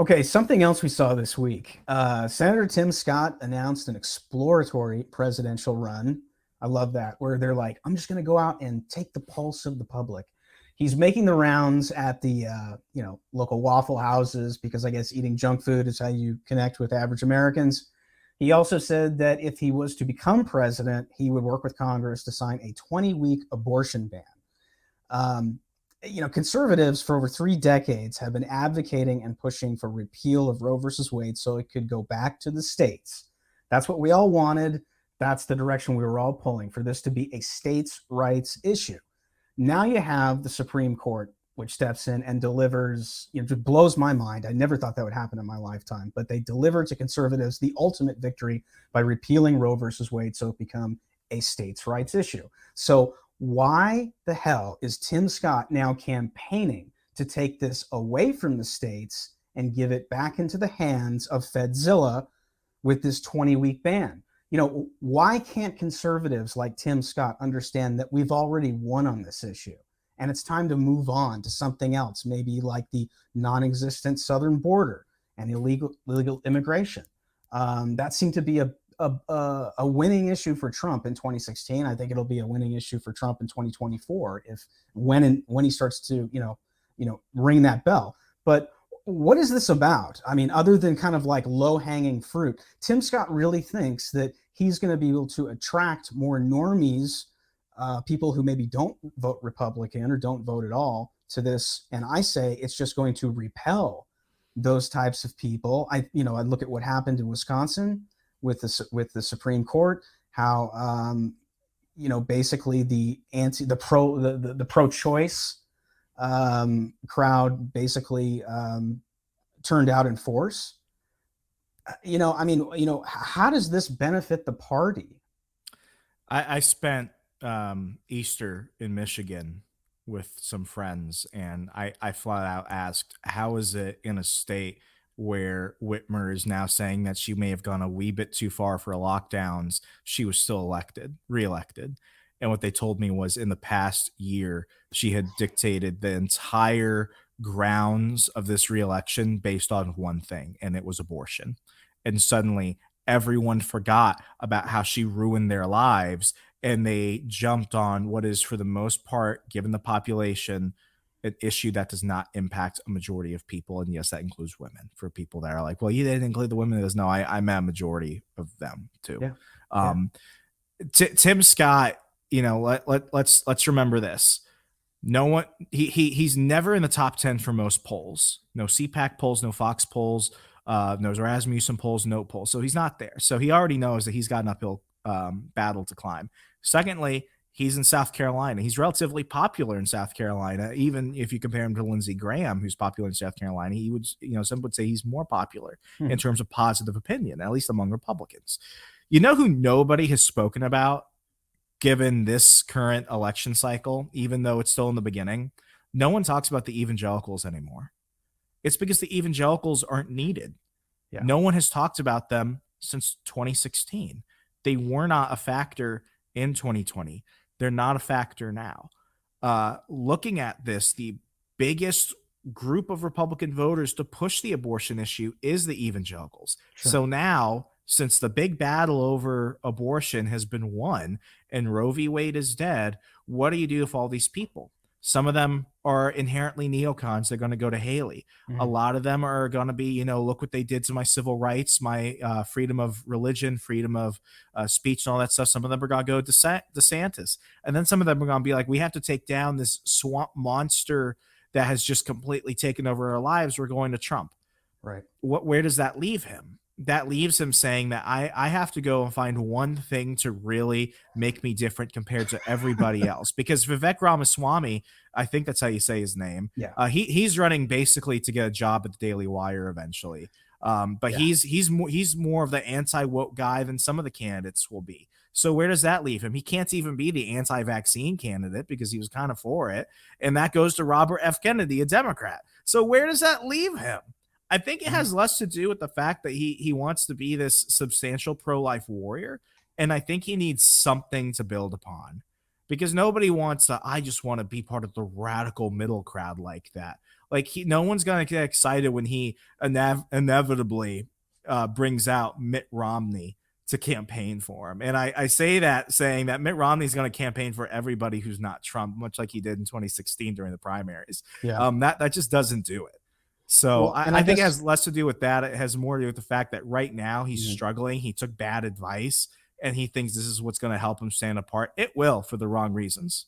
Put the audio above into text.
Okay, something else we saw this week. Senator Tim Scott announced an exploratory presidential run. I love that, where they're like, I'm just going to go out and take the pulse of the public. He's making the rounds at the local Waffle Houses because I guess eating junk food is how you connect with average Americans. He also said that if he was to become president, he would work with Congress to sign a 20-week abortion ban. Um, Conservatives for over 3 decades have been advocating and pushing for repeal of Roe versus Wade so it could go back to the states. That's what we all wanted. That's the direction we were all pulling for this to be a states' rights issue. Now you have the Supreme Court, which steps in and delivers, just blows my mind. I never thought that would happen in my lifetime, but they deliver to conservatives the ultimate victory by repealing Roe versus Wade so it become a states' rights issue. So why the hell is Tim Scott now campaigning to take this away from the states and give it back into the hands of Fedzilla with this 20-week ban? Why can't conservatives like Tim Scott understand that we've already won on this issue and it's time to move on to something else, maybe like the non-existent southern border and illegal immigration? That seemed to be a winning issue for Trump in 2016. I think it'll be a winning issue for Trump in 2024 when he starts to ring that bell. But what is this about? I mean, other than kind of like low-hanging fruit, Tim Scott really thinks that he's going to be able to attract more normies, people who maybe don't vote Republican or don't vote at all, to this. And I say it's just going to repel those types of people. I look at what happened in Wisconsin with the Supreme Court, how basically the pro-choice crowd basically turned out in force. How does this benefit the party? I spent Easter in Michigan with some friends, and I flat out asked, how is it in a state where Whitmer is now saying that she may have gone a wee bit too far for lockdowns, she was still reelected? And what they told me was in the past year, she had dictated the entire grounds of this reelection based on one thing, and it was abortion. And suddenly everyone forgot about how she ruined their lives, and they jumped on what is, for the most part, given the population, an issue that does not impact a majority of people. And yes, that includes women. For people that are like, well, you didn't include the women. No, I meant a majority of them too. Yeah. Um, Tim Scott, let's remember this. No one, he's never in the top 10 for most polls. No CPAC polls, no Fox polls, no Rasmussen polls, no polls. So he's not there. So he already knows that he's got an uphill battle to climb. Secondly, he's in South Carolina. He's relatively popular in South Carolina. Even if you compare him to Lindsey Graham, who's popular in South Carolina, he would, some would say he's more popular in terms of positive opinion, at least among Republicans. Who nobody has spoken about, given this current election cycle, even though it's still in the beginning? No one talks about the evangelicals anymore. It's because the evangelicals aren't needed. Yeah. No one has talked about them since 2016. They were not a factor in 2020. They're not a factor now. Looking at this, the biggest group of Republican voters to push the abortion issue is the evangelicals. Sure. So now, since the big battle over abortion has been won and Roe v. Wade is dead, what do you do with all these people? Some of them are inherently neocons. They're going to go to Haley. A lot of them are going to be, look what they did to my civil rights, my freedom of religion, freedom of speech, and all that stuff. Some of them are going to go to DeSantis. And then some of them are going to be like, we have to take down this swamp monster that has just completely taken over our lives. We're going to Trump. Right. Where does that leave him? That leaves him saying that I have to go and find one thing to really make me different compared to everybody else. Because Vivek Ramaswamy, I think that's how you say his name. Yeah. He's running basically to get a job at the Daily Wire eventually. But yeah, he's more of the anti-woke guy than some of the candidates will be. So where does that leave him? He can't even be the anti-vaccine candidate because he was kind of for it. And that goes to Robert F. Kennedy, a Democrat. So where does that leave him? I think it has less to do with the fact that he wants to be this substantial pro-life warrior. And I think he needs something to build upon, because nobody wants to, I just want to be part of the radical middle crowd like that. Like no one's gonna get excited when he inevitably brings out Mitt Romney to campaign for him. And I say that saying that Mitt Romney is going to campaign for everybody who's not Trump, much like he did in 2016 during the primaries. Yeah. That just doesn't do it. So Well, and I I think it guess has less to do with that. It has more to do with the fact that right now he's Mhm. struggling. He took bad advice and he thinks this is what's going to help him stand apart. It will, for the wrong reasons.